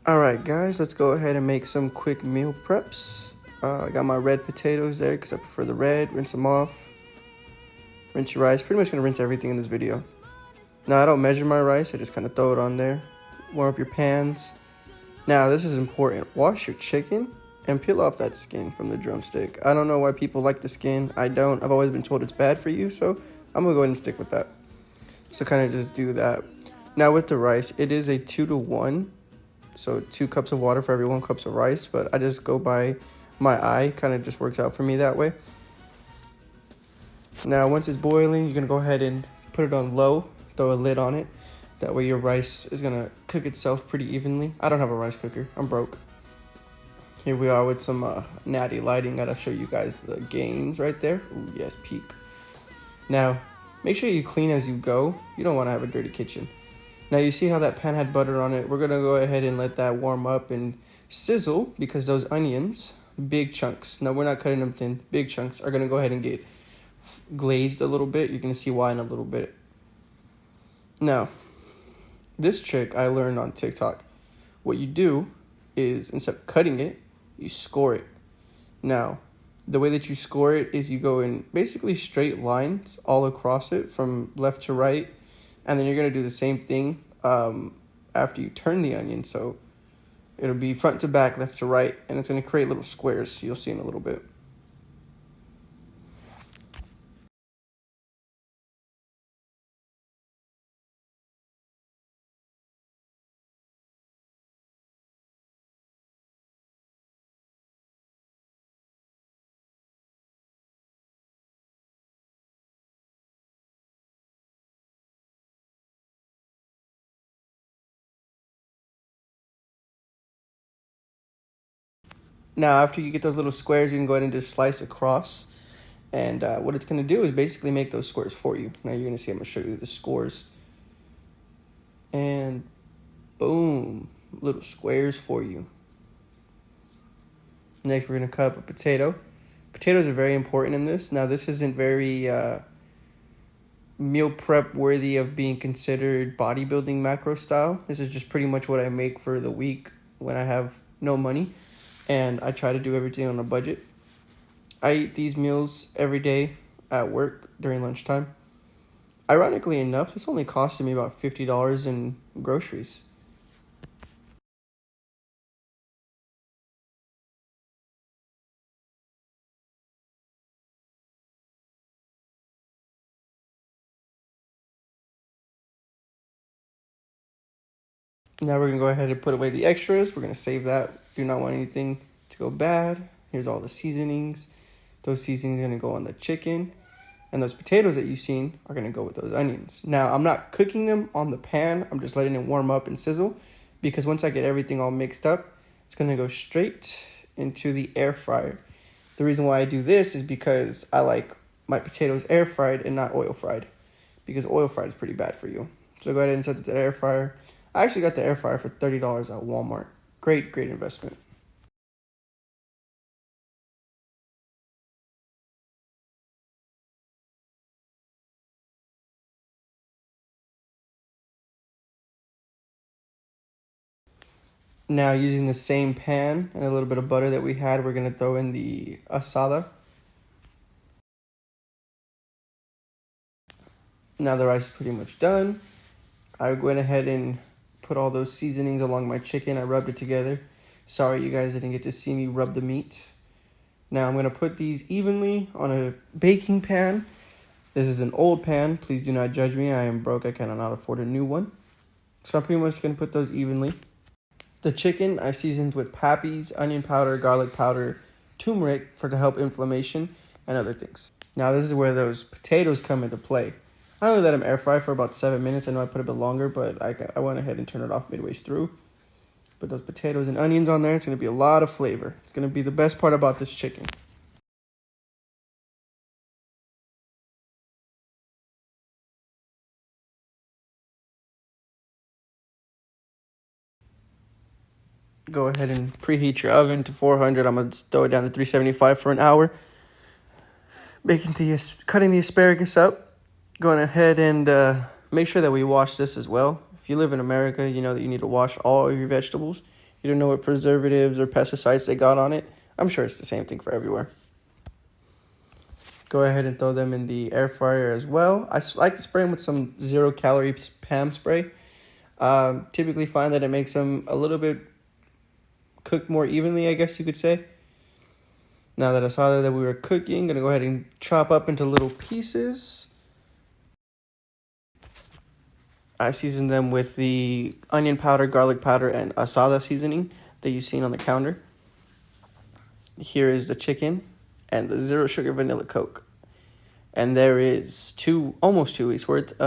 Alright guys, let's go ahead and make some quick meal preps. I got my red potatoes there because I prefer the red. Rinse them off. Rinse your rice. Pretty much going to rinse everything in this video. Now I don't measure my rice, I just kind of throw it on there. Warm up your pans. Now this is important. Wash your chicken and peel off that skin from the drumstick. I don't know why people like the skin. I don't. I've always been told it's bad for you, so I'm going to go ahead and stick with that. So kind of just do that. Now with the rice, it is a 2-to-1. So 2 cups of water for every 1 cup of rice, but I just go by my eye, kind of just works out for me that way. Now once it's boiling, you're gonna go ahead and put it on low, throw a lid on it. That way your rice is gonna cook itself pretty evenly. I don't have a rice cooker, I'm broke. Here we are with some natty lighting. Gotta show you guys the gains right there. Ooh, yes, peak. Now, make sure you clean as you go. You don't wanna have a dirty kitchen. Now you see how that pan had butter on it. We're gonna go ahead and let that warm up and sizzle because those onions, big chunks, now we're not cutting them thin, big chunks are gonna go ahead and get glazed a little bit. You're gonna see why in a little bit. Now, this trick I learned on TikTok. What you do is instead of cutting it, you score it. Now, the way that you score it is you go in basically straight lines all across it from left to right. And then you're going to do the same thing after you turn the onion. So it'll be front to back, left to right, and it's going to create little squares. You'll see in a little bit. Now, after you get those little squares, you can go ahead and just slice across. And what it's going to do is basically make those squares for you. Now you're going to see, I'm going to show you the scores. And boom, little squares for you. Next, we're going to cut up a potato. Potatoes are very important in this. Now, this isn't very meal prep worthy of being considered bodybuilding macro style. This is just pretty much what I make for the week when I have no money. And I try to do everything on a budget. I eat these meals every day at work during lunchtime. Ironically enough, this only costed me about $50 in groceries. Now we're going to go ahead and put away the extras. We're going to save that. Do not want anything to go bad. Here's all the seasonings. Those seasonings are going to go on the chicken. And those potatoes that you've seen are going to go with those onions. Now, I'm not cooking them on the pan. I'm just letting it warm up and sizzle. Because once I get everything all mixed up, it's going to go straight into the air fryer. The reason why I do this is because I like my potatoes air fried and not oil fried. Because oil fried is pretty bad for you. So go ahead and set it to the air fryer. I actually got the air fryer for $30 at Walmart. Great, great investment. Now using the same pan and a little bit of butter that we had, we're going to throw in the asada. Now the rice is pretty much done. I went ahead and put all those seasonings along my chicken. I rubbed it together. Sorry you guys didn't get to see me rub the meat. Now I'm going to put these evenly on a baking pan. This is an old pan. Please do not judge me. I am broke. I cannot afford a new one. So I'm pretty much going to put those evenly. The chicken I seasoned with Pappy's, onion powder, garlic powder, turmeric for to help inflammation, and other things. Now this is where those potatoes come into play. I only let them air fry for about 7 minutes. I know I put a bit longer, but I went ahead and turned it off midway through. Put those potatoes and onions on there. It's going to be a lot of flavor. It's going to be the best part about this chicken. Go ahead and preheat your oven to 400. I'm going to throw it down to 375 for an hour. Cutting the asparagus up. Going ahead and make sure that we wash this as well. If you live in America, you know that you need to wash all of your vegetables. You don't know what preservatives or pesticides they got on it. I'm sure it's the same thing for everywhere. Go ahead and throw them in the air fryer as well. I like to spray them with some 0-calorie Pam spray. Typically find that it makes them a little bit cooked more evenly, I guess you could say. Now that asada that we were cooking, I'm going to go ahead and chop up into little pieces. I seasoned them with the onion powder, garlic powder, and asada seasoning that you've seen on the counter. Here is the chicken and the 0 sugar vanilla Coke. And there is almost 2 weeks worth of